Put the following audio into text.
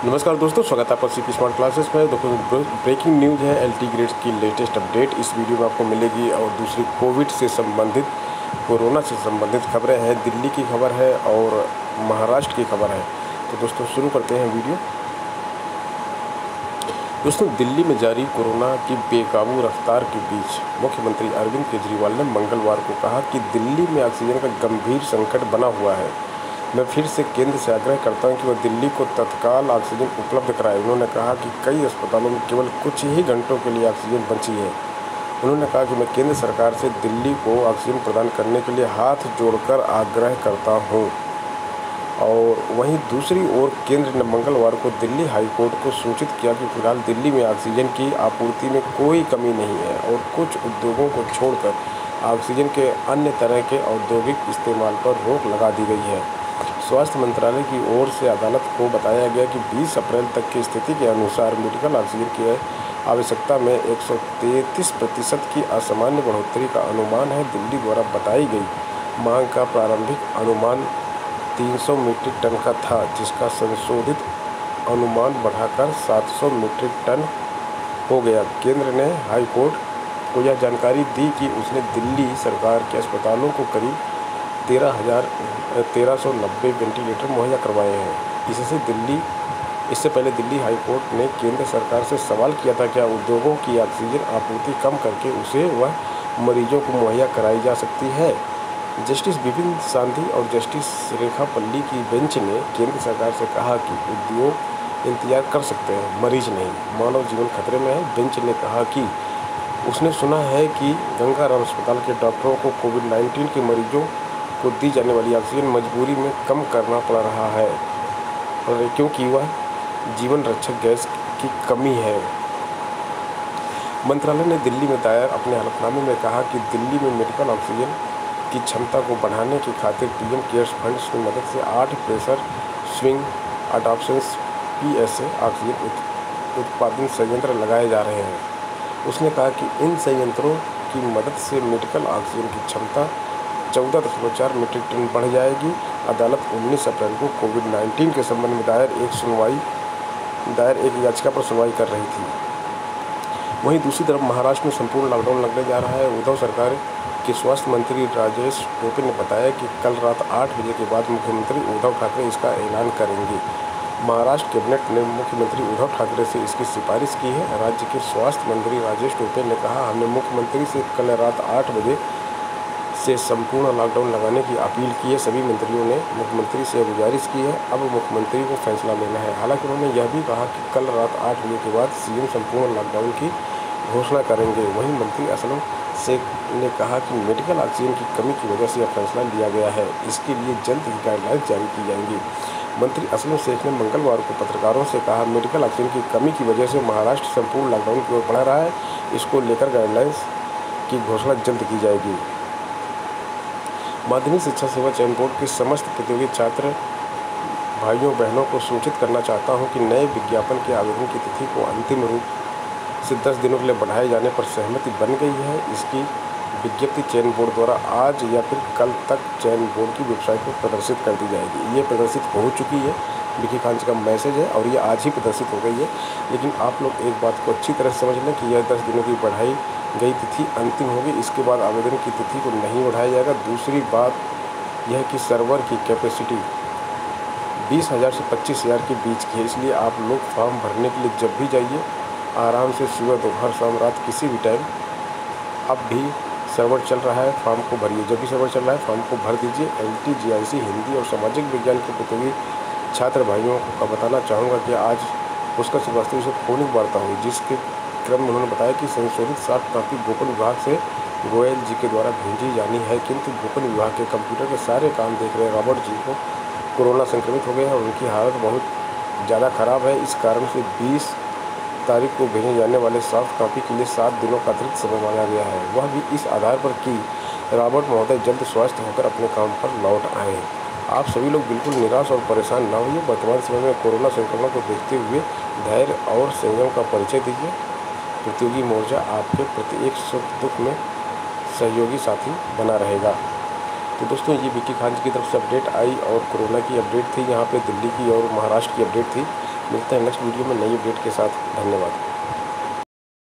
नमस्कार दोस्तों, स्वागत है आपका सीपी स्मार्ट क्लासेस में। दोस्तों, ब्रेकिंग न्यूज़ है एलटी ग्रेड्स की लेटेस्ट अपडेट इस वीडियो में आपको मिलेगी। और दूसरी कोविड से संबंधित, कोरोना से संबंधित खबरें हैं। दिल्ली की खबर है और महाराष्ट्र की खबर है। तो दोस्तों शुरू करते हैं वीडियो। दोस्तों, दिल्ली में जारी कोरोना की बेकाबू रफ्तार के बीच मुख्यमंत्री अरविंद केजरीवाल ने मंगलवार को कहा कि दिल्ली में ऑक्सीजन का गंभीर संकट बना हुआ है। मैं फिर से केंद्र से आग्रह करता हूं कि वह दिल्ली को तत्काल ऑक्सीजन उपलब्ध कराए। उन्होंने कहा कि कई अस्पतालों में केवल कुछ ही घंटों के लिए ऑक्सीजन बची है। उन्होंने कहा कि मैं केंद्र सरकार से दिल्ली को ऑक्सीजन प्रदान करने के लिए हाथ जोड़कर आग्रह करता हूं। और वहीं दूसरी ओर केंद्र ने मंगलवार को दिल्ली हाईकोर्ट को सूचित किया कि फिलहाल दिल्ली में ऑक्सीजन की आपूर्ति में कोई कमी नहीं है और कुछ उद्योगों को छोड़कर ऑक्सीजन के अन्य तरह के औद्योगिक इस्तेमाल पर रोक लगा दी गई है। स्वास्थ्य मंत्रालय की ओर से अदालत को बताया गया कि 20 अप्रैल तक की स्थिति के अनुसार मेडिकल ऑक्सीजन की आवश्यकता में 133% की असामान्य बढ़ोतरी का अनुमान है। दिल्ली द्वारा बताई गई मांग का प्रारंभिक अनुमान 300 मीट्रिक टन का था, जिसका संशोधित अनुमान बढ़ाकर 700 मीट्रिक टन हो गया। केंद्र ने हाईकोर्ट को यह जानकारी दी कि उसने दिल्ली सरकार के अस्पतालों को करीब 1390 वेंटिलेटर मुहैया करवाए हैं। इससे पहले दिल्ली हाईकोर्ट ने केंद्र सरकार से सवाल किया था क्या उद्योगों की ऑक्सीजन आपूर्ति कम करके उसे वह मरीजों को मुहैया कराई जा सकती है। जस्टिस विपिन सांधी और जस्टिस रेखा पल्ली की बेंच ने केंद्र सरकार से कहा कि उद्योग इंतजार कर सकते हैं, मरीज नहीं। मानव जीवन खतरे में है। बेंच ने कहा कि उसने सुना है कि गंगाराम अस्पताल के डॉक्टरों को कोविड-19 के मरीजों को दी जाने वाली ऑक्सीजन मजबूरी में कम करना पड़ रहा है क्योंकि वह जीवन रक्षक गैस की कमी है। मंत्रालय ने दिल्ली में दायर अपने हलफनामे में कहा कि दिल्ली में मेडिकल ऑक्सीजन की क्षमता को बढ़ाने की खातिर पीएम केयर्स फंड की मदद से 8 pressure swing adoptions PSA oxygen उत्पादन संयंत्र लगाए जा रहे हैं। उसने कहा कि इन संयंत्रों की मदद से मेडिकल ऑक्सीजन की क्षमता 14.4 मीट्रिक टन बढ़ जाएगी। अदालत 19 अप्रैल को कोविड-19 के संबंध में दायर एक याचिका पर सुनवाई कर रही थी। वहीं दूसरी तरफ महाराष्ट्र में संपूर्ण लॉकडाउन लगने जा रहा है। उद्धव सरकार के स्वास्थ्य मंत्री राजेश टोपे ने बताया कि कल रात 8 बजे के बाद मुख्यमंत्री उद्धव ठाकरे इसका ऐलान करेंगे। महाराष्ट्र कैबिनेट ने मुख्यमंत्री उद्धव ठाकरे से इसकी सिफारिश की है। राज्य के स्वास्थ्य मंत्री राजेश टोपे ने कहा, हमने मुख्यमंत्री से कल रात 8 बजे से संपूर्ण लॉकडाउन लगाने की अपील की है। सभी मंत्रियों ने मुख्यमंत्री से गुजारिश की है। अब मुख्यमंत्री को फैसला लेना है। हालांकि उन्होंने यह भी कहा कि कल रात 8 बजे के बाद सीएम संपूर्ण लॉकडाउन की घोषणा करेंगे। वहीं मंत्री असलम शेख ने कहा कि मेडिकल ऑक्सीजन की कमी की वजह से यह फैसला लिया गया है। इसके लिए जल्द ही गाइडलाइंस जारी की जाएंगी। मंत्री असलम शेख ने मंगलवार को पत्रकारों से कहा, मेडिकल ऑक्सीजन की कमी की वजह से महाराष्ट्र संपूर्ण लॉकडाउन की ओर बढ़ रहा है। इसको लेकर गाइडलाइंस की घोषणा जल्द की जाएगी। माध्यमिक शिक्षा सेवा चयन बोर्ड के समस्त प्रतियोगी छात्र भाइयों बहनों को सूचित करना चाहता हूं कि नए विज्ञापन के आवेदन की तिथि को अंतिम रूप से 10 दिनों के लिए बढ़ाए जाने पर सहमति बन गई है। इसकी विज्ञप्ति चयन बोर्ड द्वारा आज या फिर कल तक चयन बोर्ड की वेबसाइट पर प्रदर्शित कर दी जाएगी। ये प्रदर्शित हो चुकी है। विकी खान जी का मैसेज है और ये आज ही प्रदर्शित हो गई है। लेकिन आप लोग एक बात को अच्छी तरह समझ लें कि यह 10 दिनों की बढ़ाई गई तिथि अंतिम होगी। इसके बाद आवेदन की तिथि को नहीं बढ़ाया जाएगा। दूसरी बात यह कि सर्वर की कैपेसिटी 20,000 से 25,000 के बीच की है। इसलिए आप लोग फॉर्म भरने के लिए जब भी जाइए आराम से सुबह, दोपहर, शाम, रात किसी भी टाइम, अब भी सर्वर चल रहा है, फॉर्म को भरिए। जब भी सर्वर चल रहा है फॉर्म को भर दीजिए। LT GIC हिंदी और सामाजिक विज्ञान के प्रतियोगी छात्र भाइयों को बताना चाहूँगा कि आज पुष्कर श्रीवास्तव से फोनिक वार्ता हुई, जिसके क्रम में उन्होंने बताया कि संशोधित सॉफ्ट कॉपी गोपन विभाग से गोयल जी के द्वारा भेजी जानी है, किंतु गोपन विभाग के कंप्यूटर के सारे काम देख रहे रॉबर्ट जी को कोरोना संक्रमित हो गए हैं और उनकी हालत बहुत ज़्यादा ख़राब है। इस कारण से 20 तारीख को भेजे जाने वाले सॉफ्ट कॉपी के लिए 7 दिनों का अतिरिक्त समय मांगा गया है। वह भी इस आधार पर कि रॉबर्ट महोदय जल्द स्वस्थ होकर अपने काम पर लौट आए। आप सभी लोग बिल्कुल निराश और परेशान न होइए। वर्तमान समय में कोरोना संक्रमण को देखते हुए धैर्य और संयम का परिचय दीजिए। प्रतियोगी मोर्चा आपके प्रति एक सुख दुख में सहयोगी साथी बना रहेगा। तो दोस्तों, ये विकी खान जी की तरफ से अपडेट आई और कोरोना की अपडेट थी। यहाँ पे दिल्ली की और महाराष्ट्र की अपडेट थी। मिलते हैं नेक्स्ट वीडियो में नई अपडेट के साथ। धन्यवाद।